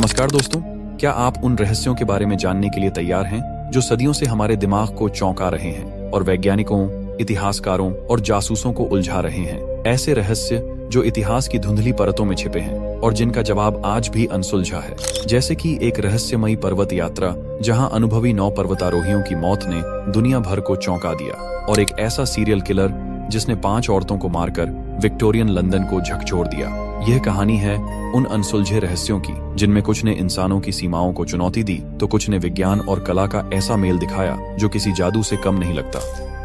नमस्कार दोस्तों, क्या आप उन रहस्यों के बारे में जानने के लिए तैयार हैं जो सदियों से हमारे दिमाग को चौंका रहे हैं और वैज्ञानिकों, इतिहासकारों और जासूसों को उलझा रहे हैं? ऐसे रहस्य जो इतिहास की धुंधली परतों में छिपे हैं और जिनका जवाब आज भी अनसुलझा है। जैसे कि एक रहस्यमयी पर्वत यात्रा जहां अनुभवी 9 पर्वतारोहियों की मौत ने दुनिया भर को चौंका दिया, और एक ऐसा सीरियल किलर जिसने 5 औरतों को मारकर विक्टोरियन लंदन को झकझोर दिया। यह कहानी है उन अनसुलझे रहस्यों की जिनमें कुछ ने इंसानों की सीमाओं को चुनौती दी तो कुछ ने विज्ञान और कला का ऐसा मेल दिखाया जो किसी जादू से कम नहीं लगता।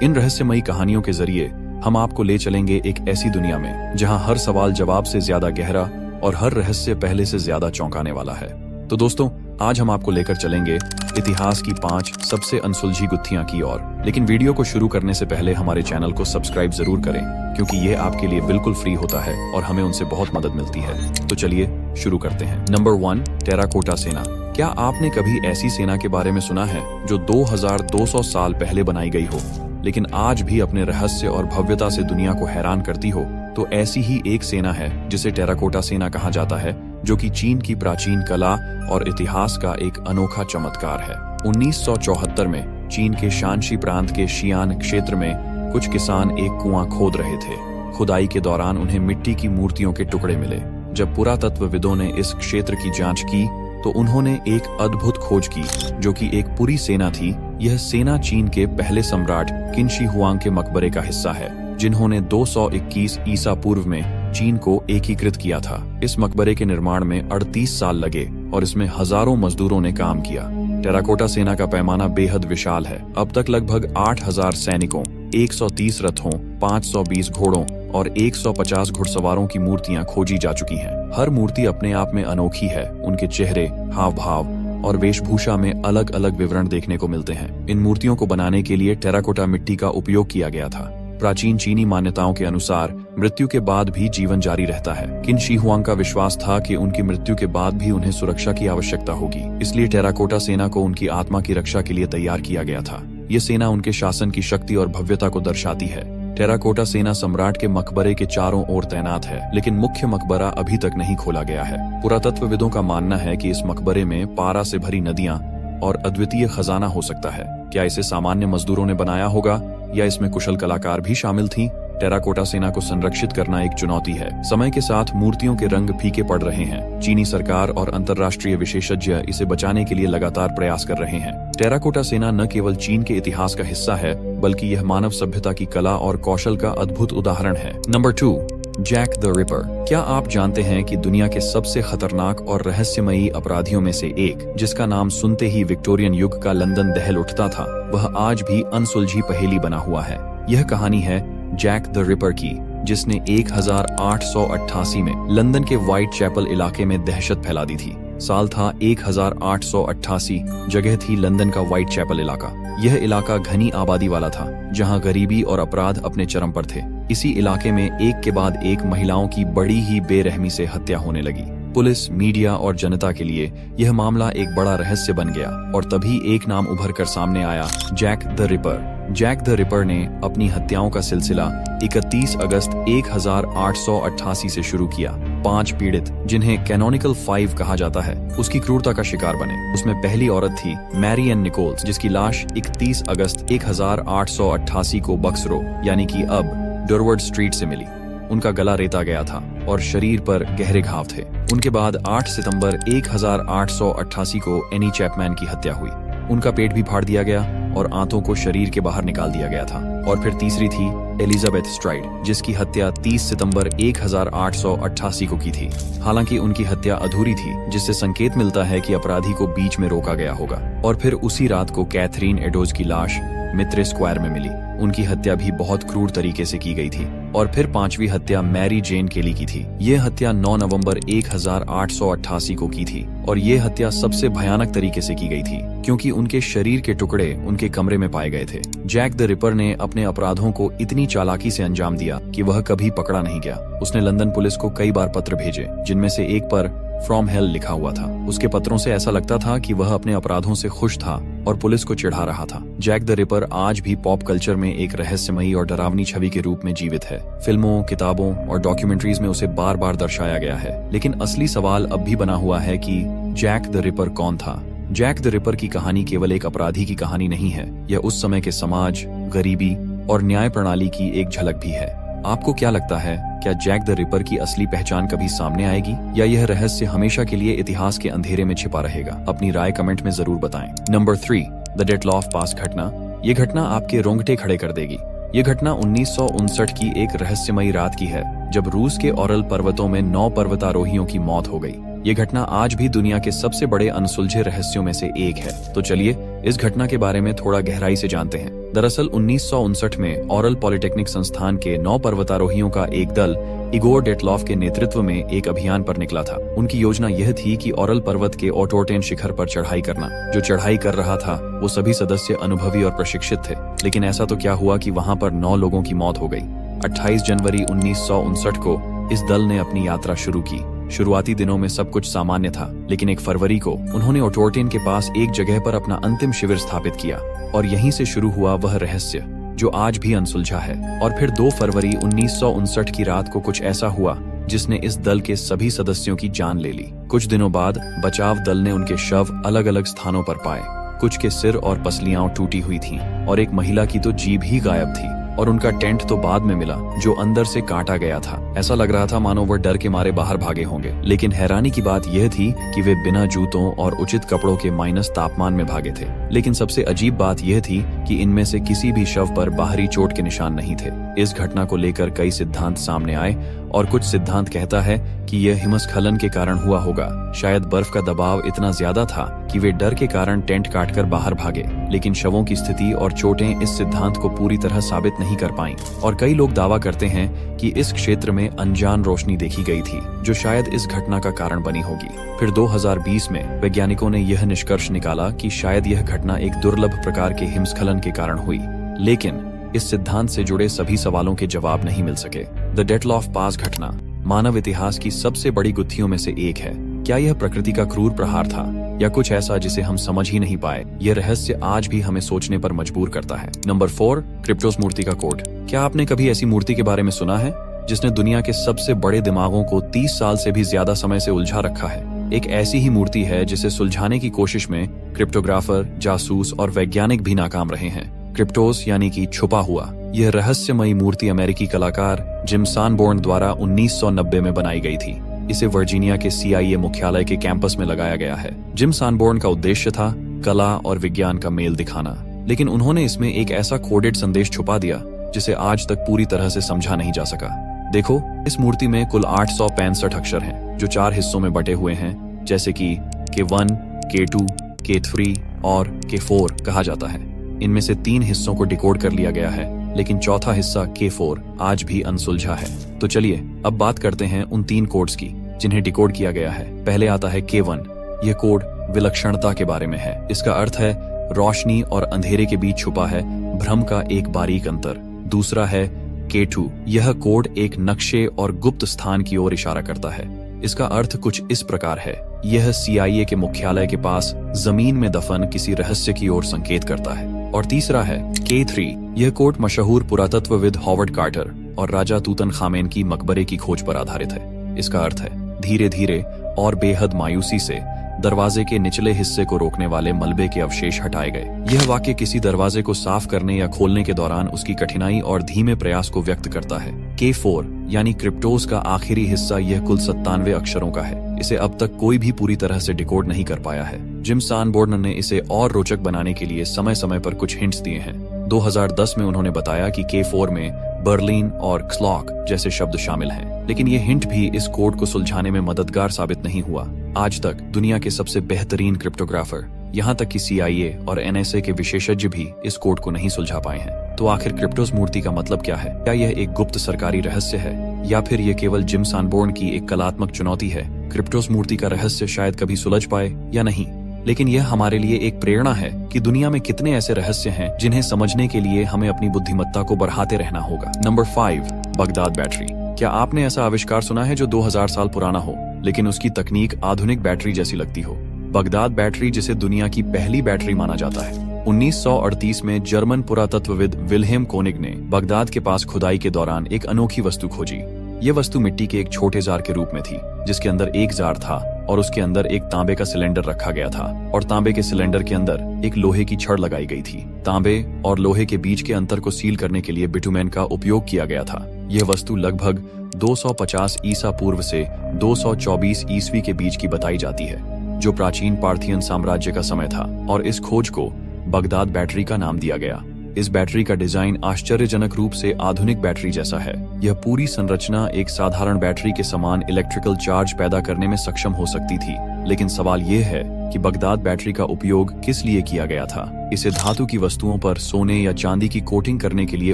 इन रहस्यमयी कहानियों के जरिए हम आपको ले चलेंगे एक ऐसी दुनिया में जहां हर सवाल जवाब से ज्यादा गहरा और हर रहस्य पहले से ज्यादा चौंकाने वाला है। तो दोस्तों, आज हम आपको लेकर चलेंगे इतिहास की 5 सबसे अनसुलझी गुत्थियां की ओर। लेकिन वीडियो को शुरू करने से पहले हमारे चैनल को सब्सक्राइब जरूर करें, क्योंकि ये आपके लिए बिल्कुल फ्री होता है और हमें उनसे बहुत मदद मिलती है। तो चलिए शुरू करते हैं। नंबर 1, टेराकोटा सेना। क्या आपने कभी ऐसी सेना के बारे में सुना है जो 2200 साल पहले बनाई गई हो, लेकिन आज भी अपने रहस्य और भव्यता से दुनिया को हैरान करती हो? तो ऐसी ही एक सेना है जिसे टेराकोटा सेना कहा जाता है, जो कि चीन की प्राचीन कला और इतिहास का एक अनोखा चमत्कार है। 1974 में चीन के शांशी प्रांत के शियान क्षेत्र में कुछ किसान एक कुआं खोद रहे थे। खुदाई के दौरान उन्हें मिट्टी की मूर्तियों के टुकड़े मिले। जब पुरातत्वविदों ने इस क्षेत्र की जांच की तो उन्होंने एक अद्भुत खोज की, जो कि एक पूरी सेना थी। यह सेना चीन के पहले सम्राट किन शी हुआंग के मकबरे का हिस्सा है, जिन्होंने 221 ईसा पूर्व में चीन को एकीकृत किया था। इस मकबरे के निर्माण में 38 साल लगे और इसमें हजारों मजदूरों ने काम किया। टेराकोटा सेना का पैमाना बेहद विशाल है। अब तक लगभग 8000 सैनिकों, 130 रथों, 520 घोड़ों और 150 घुड़सवारों की मूर्तियां खोजी जा चुकी हैं। हर मूर्ति अपने आप में अनोखी है। उनके चेहरे, हाव भाव और वेशभूषा में अलग अलग विवरण देखने को मिलते हैं। इन मूर्तियों को बनाने के लिए टेराकोटा मिट्टी का उपयोग किया गया था। प्राचीन चीनी मान्यताओं के अनुसार मृत्यु के बाद भी जीवन जारी रहता है। किन शी हुआंग का विश्वास था कि उनकी मृत्यु के बाद भी उन्हें सुरक्षा की आवश्यकता होगी, इसलिए टेराकोटा सेना को उनकी आत्मा की रक्षा के लिए तैयार किया गया था। ये सेना उनके शासन की शक्ति और भव्यता को दर्शाती है। टेराकोटा सेना सम्राट के मकबरे के चारों ओर तैनात है, लेकिन मुख्य मकबरा अभी तक नहीं खोला गया है। पुरातत्वविदों का मानना है कि इस मकबरे में पारा से भरी नदियां और अद्वितीय खजाना हो सकता है। क्या इसे सामान्य मजदूरों ने बनाया होगा या इसमें कुशल कलाकार भी शामिल थीं? टेराकोटा सेना को संरक्षित करना एक चुनौती है। समय के साथ मूर्तियों के रंग फीके पड़ रहे हैं। चीनी सरकार और अंतर्राष्ट्रीय विशेषज्ञ इसे बचाने के लिए लगातार प्रयास कर रहे हैं। टेराकोटा सेना न केवल चीन के इतिहास का हिस्सा है, बल्कि यह मानव सभ्यता की कला और कौशल का अद्भुत उदाहरण है। Number 2, Jack the Ripper. क्या आप जानते हैं कि दुनिया के सबसे खतरनाक और रहस्यमयी अपराधियों में से एक, जिसका नाम सुनते ही विक्टोरियन युग का लंदन दहल उठता था, वह आज भी अनसुलझी पहेली बना हुआ है? यह कहानी है जैक द रिपर की, जिसने 1888 में लंदन के व्हाइट चैपल इलाके में दहशत फैला दी थी। साल था 1888, जगह थी लंदन का व्हाइट चैपल इलाका। यह इलाका घनी आबादी वाला था, जहां गरीबी और अपराध अपने चरम पर थे। इसी इलाके में एक के बाद एक महिलाओं की बड़ी ही बेरहमी से हत्या होने लगी। पुलिस, मीडिया और जनता के लिए यह मामला एक बड़ा रहस्य बन गया, और तभी एक नाम उभर कर सामने आया, Jack the Ripper. Jack the Ripper ने अपनी हत्याओं का सिलसिला 31 अगस्त 1888 से शुरू किया। 5 पीड़ित, जिन्हें कैनोनिकल 5 कहा जाता है, उसकी क्रूरता का शिकार बने। उसमें पहली औरत थी मैरी एन निकोल्स, जिसकी लाश 31 अगस्त 1888 को बक्सरो यानी कि अब डरवर्ड स्ट्रीट से मिली। उनका गला रेता गया था और शरीर पर गहरे घाव थे। उनके बाद 8 सितंबर 1888 को एनी चैपमैन की हत्या हुई। उनका पेट भी फाड़ दिया गया और आंतों को शरीर के बाहर निकाल दिया गया था। और फिर तीसरी थी एलिजाबेथ स्ट्राइड, जिसकी हत्या 30 सितंबर 1888 को की थी। हालांकि उनकी हत्या अधूरी थी, जिससे संकेत मिलता है कि अपराधी को बीच में रोका गया होगा। और फिर उसी रात को कैथरीन एडोज की लाश मित्रे स्क्वायर में मिली। उनकी हत्या भी बहुत क्रूर तरीके से की गई थी। और फिर 5वीं हत्या मैरी जेन केली की थी। ये हत्या 9 नवंबर 1888 को की थी, और ये हत्या सबसे भयानक तरीके से की गई थी, क्योंकि उनके शरीर के टुकड़े उनके कमरे में पाए गए थे। जैक द रिपर ने अपने अपराधों को इतनी चालाकी से अंजाम दिया कि वह कभी पकड़ा नहीं गया। उसने लंदन पुलिस को कई बार पत्र भेजे, जिनमें से एक पर फ्रॉम हेल लिखा हुआ था। उसके पत्रों से ऐसा लगता था कि वह अपने अपराधों से खुश था और पुलिस को चिढ़ा रहा था। जैक द रिपर आज भी पॉप कल्चर में एक रहस्यमयी और डरावनी छवि के रूप में जीवित है। फिल्मों, किताबों और डॉक्यूमेंट्रीज में उसे बार बार दर्शाया गया है। लेकिन असली सवाल अब भी बना हुआ है कि जैक द रिपर कौन था। जैक द रिपर की कहानी केवल एक अपराधी की कहानी नहीं है, यह उस समय के समाज, गरीबी और न्याय प्रणाली की एक झलक भी है। आपको क्या लगता है, क्या जैक द रिपर की असली पहचान कभी सामने आएगी या यह रहस्य हमेशा के लिए इतिहास के अंधेरे में छिपा रहेगा? अपनी राय कमेंट में जरूर बताएं। नंबर 3, द डेटलॉफ पास घटना। ये घटना आपके रोंगटे खड़े कर देगी। ये घटना 1959 की एक रहस्यमयी रात की है, जब रूस के औरल पर्वतों में 9 पर्वतारोहियों की मौत हो गई। ये घटना आज भी दुनिया के सबसे बड़े अनसुलझे रहस्यों में से एक है। तो चलिए इस घटना के बारे में थोड़ा गहराई से जानते हैं। दरअसल 1959 में औरल पॉलिटेक्निक संस्थान के 9 पर्वतारोहियों का एक दल इगोर डेटलॉफ के नेतृत्व में एक अभियान पर निकला था। उनकी योजना यह थी कि औरल पर्वत के ओटोर्टेन शिखर पर चढ़ाई करना। जो चढ़ाई कर रहा था वो सभी सदस्य अनुभवी और प्रशिक्षित थे। लेकिन ऐसा तो क्या हुआ कि वहां पर 9 लोगों की मौत हो गई। 28 जनवरी 1959 को इस दल ने अपनी यात्रा शुरू की। शुरुआती दिनों में सब कुछ सामान्य था, लेकिन 1 फरवरी को उन्होंने ओटोर्टेन के पास एक जगह पर अपना अंतिम शिविर स्थापित किया और यहीं से शुरू हुआ वह रहस्य जो आज भी अनसुलझा है। और फिर 2 फरवरी 1959 की रात को कुछ ऐसा हुआ जिसने इस दल के सभी सदस्यों की जान ले ली। कुछ दिनों बाद बचाव दल ने उनके शव अलग अलग स्थानों पर पाए। कुछ के सिर और पसलियां टूटी हुई थीं और एक महिला की तो जीभ ही गायब थी और उनका टेंट तो बाद में मिला जो अंदर से काटा गया था। ऐसा लग रहा था मानो वह डर के मारे बाहर भागे होंगे। लेकिन हैरानी की बात यह थी कि वे बिना जूतों और उचित कपड़ों के माइनस तापमान में भागे थे। लेकिन सबसे अजीब बात यह थी कि इनमें से किसी भी शव पर बाहरी चोट के निशान नहीं थे। इस घटना को लेकर कई सिद्धांत सामने आए और कुछ सिद्धांत कहता है कि यह हिमस्खलन के कारण हुआ होगा। शायद बर्फ का दबाव इतना ज्यादा था कि वे डर के कारण टेंट काटकर बाहर भागे। लेकिन शवों की स्थिति और चोटें इस सिद्धांत को पूरी तरह साबित नहीं कर पाईं। और कई लोग दावा करते हैं कि इस क्षेत्र में अनजान रोशनी देखी गई थी जो शायद इस घटना का कारण बनी होगी। फिर 2020 में वैज्ञानिकों ने यह निष्कर्ष निकाला कि शायद यह घटना एक दुर्लभ प्रकार के हिमस्खलन के कारण हुई। लेकिन इस सिद्धांत से जुड़े सभी सवालों के जवाब नहीं मिल सके। द डेटलॉफ पास घटना मानव इतिहास की सबसे बड़ी गुत्थियों में से एक है। क्या यह प्रकृति का क्रूर प्रहार था या कुछ ऐसा जिसे हम समझ ही नहीं पाए? यह रहस्य आज भी हमें सोचने पर मजबूर करता है। नंबर 4, क्रिप्टोस मूर्ति का कोड। क्या आपने कभी ऐसी मूर्ति के बारे में सुना है जिसने दुनिया के सबसे बड़े दिमागों को 30 साल से भी ज्यादा समय से उलझा रखा है? एक ऐसी ही मूर्ति है जिसे सुलझाने की कोशिश में क्रिप्टोग्राफर, जासूस और वैज्ञानिक भी नाकाम रहे हैं। क्रिप्टोस यानी कि छुपा हुआ। यह रहस्यमयी मूर्ति अमेरिकी कलाकार जिम सैनबोर्न द्वारा 1990 में बनाई गई थी। इसे वर्जीनिया के CIA मुख्यालय के कैंपस में लगाया गया है। जिम सैनबोर्न का उद्देश्य था कला और विज्ञान का मेल दिखाना, लेकिन उन्होंने इसमें एक ऐसा कोडेड संदेश छुपा दिया जिसे आज तक पूरी तरह से समझा नहीं जा सका। देखो, इस मूर्ति में कुल 865 अक्षर हैं जो 4 हिस्सों में बटे हुए हैं, जैसे कि K1, K2, K3 और K4 कहा जाता है। इनमें से 3 हिस्सों को डिकोड कर लिया गया है, लेकिन चौथा हिस्सा K4 आज भी अनसुलझा है। तो चलिए अब बात करते हैं उन 3 कोड्स की जिन्हें डिकोड किया गया है। पहले आता है K1। यह कोड विलक्षणता के बारे में है। इसका अर्थ है रोशनी और अंधेरे के बीच छुपा है भ्रम का एक बारीक अंतर। दूसरा है K2। यह कोड एक नक्शे और गुप्त स्थान की ओर इशारा करता है। इसका अर्थ कुछ इस प्रकार है, यह CIA के मुख्यालय के पास जमीन में दफन किसी रहस्य की ओर संकेत करता है। और तीसरा है K3। यह कोड मशहूर पुरातत्वविद हॉवर्ड कार्टर और राजा तूतनखामेन की मकबरे की खोज पर आधारित है। इसका अर्थ है धीरे धीरे और बेहद मायूसी से दरवाजे के निचले हिस्से को रोकने वाले मलबे के अवशेष हटाए गए। यह वाक्य किसी दरवाजे को साफ करने या खोलने के दौरान उसकी कठिनाई और धीमे प्रयास को व्यक्त करता है। K4 यानी क्रिप्टोस का आखिरी हिस्सा यह कुल 97 अक्षरों का है। इसे अब तक कोई भी पूरी तरह से डिकोड नहीं कर पाया है। जिम सैनबोर्न ने इसे और रोचक बनाने के लिए समय समय पर कुछ हिंट्स दिए हैं। 2010 में उन्होंने बताया कि K4 में बर्लिन और क्लॉक जैसे शब्द शामिल हैं, लेकिन ये हिंट भी इस कोड को सुलझाने में मददगार साबित नहीं हुआ। आज तक दुनिया के सबसे बेहतरीन क्रिप्टोग्राफर, यहाँ तक कि CIA और NSA के विशेषज्ञ भी इस कोड को नहीं सुलझा पाए हैं। तो आखिर क्रिप्टोस मूर्ति का मतलब क्या है? क्या यह एक गुप्त सरकारी रहस्य है या फिर यह केवल जिम सैनबोर्न की एक कलात्मक चुनौती है? क्रिप्टोस मूर्ति का रहस्य शायद कभी सुलझ पाए या नहीं, लेकिन यह हमारे लिए एक प्रेरणा है कि दुनिया में कितने ऐसे रहस्य हैं जिन्हें समझने के लिए हमें अपनी बुद्धिमत्ता को बढ़ाते रहना होगा। Number 5, Baghdad battery. क्या आपने ऐसा आविष्कार सुना है जो 2000 साल पुराना हो लेकिन उसकी तकनीक आधुनिक बैटरी जैसी लगती हो। बगदाद बैटरी, जिसे दुनिया की पहली बैटरी माना जाता है, 1938 में जर्मन पुरातत्वविद विल्हेम कोनिग ने बगदाद के पास खुदाई के दौरान एक अनोखी वस्तु खोजी। ये वस्तु मिट्टी के एक छोटे जार के रूप में थी, जिसके अंदर एक जार था और उसके अंदर एक तांबे का सिलेंडर रखा गया था और तांबे के सिलेंडर के अंदर एक लोहे की छड़ लगाई गई थी। तांबे और लोहे के बीच के अंतर को सील करने के लिए बिटुमेन का उपयोग किया गया था। यह वस्तु लगभग 250 ईसा पूर्व से 224 ईस्वी के बीच की बताई जाती है, जो प्राचीन पार्थियन साम्राज्य का समय था, और इस खोज को बगदाद बैटरी का नाम दिया गया। इस बैटरी का डिजाइन आश्चर्यजनक रूप से आधुनिक बैटरी जैसा है। यह पूरी संरचना एक साधारण बैटरी के समान इलेक्ट्रिकल चार्ज पैदा करने में सक्षम हो सकती थी, लेकिन सवाल यह है कि बगदाद बैटरी का उपयोग किस लिए किया गया था। इसे धातु की वस्तुओं पर सोने या चांदी की कोटिंग करने के लिए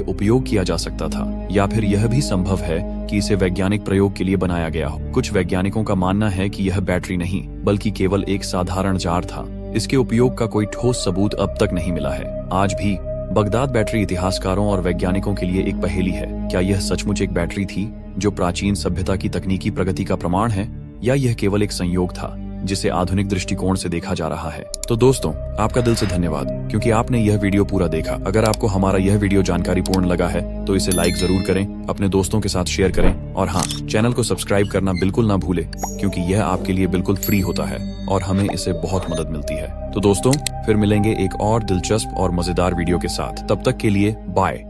उपयोग किया जा सकता था, या फिर यह भी संभव है कि इसे वैज्ञानिक प्रयोग के लिए बनाया गया हो। कुछ वैज्ञानिकों का मानना है कि यह बैटरी नहीं बल्कि केवल एक साधारण जार था। इसके उपयोग का कोई ठोस सबूत अब तक नहीं मिला है। आज भी बगदाद बैटरी इतिहासकारों और वैज्ञानिकों के लिए एक पहेली है। क्या यह सचमुच एक बैटरी थी जो प्राचीन सभ्यता की तकनीकी प्रगति का प्रमाण है, या यह केवल एक संयोग था जिसे आधुनिक दृष्टिकोण से देखा जा रहा है? तो दोस्तों, आपका दिल से धन्यवाद क्योंकि आपने यह वीडियो पूरा देखा। अगर आपको हमारा यह वीडियो जानकारीपूर्ण लगा है तो इसे लाइक जरूर करें, अपने दोस्तों के साथ शेयर करें, और हाँ, चैनल को सब्सक्राइब करना बिल्कुल ना भूलें क्योंकि यह आपके लिए बिल्कुल फ्री होता है और हमें इससे बहुत मदद मिलती है। तो दोस्तों, फिर मिलेंगे एक और दिलचस्प और मजेदार वीडियो के साथ। तब तक के लिए बाय।